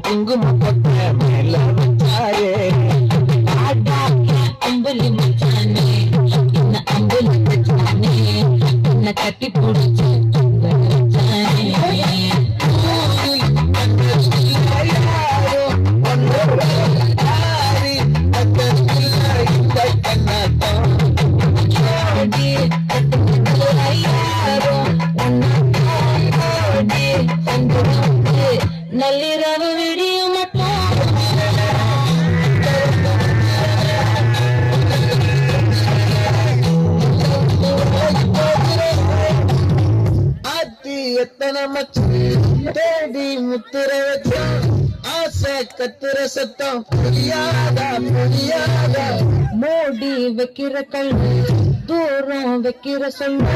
குங்கும கொட்ட மேல வச்சாயே அம்புலி மச்சானே என்ன அம்புலி மச்சானே என்ன கட்டி பிடிச்சு நள்ளிரவு விடிய ஆத்தி எத்தனை மச்சு தேடி முத்துற வச்ச ஆசை கத்துற சத்தம் புரியாதா புரியாதா மோடி வைக்கிற கல் தூரம் வைக்கிற சொல்ல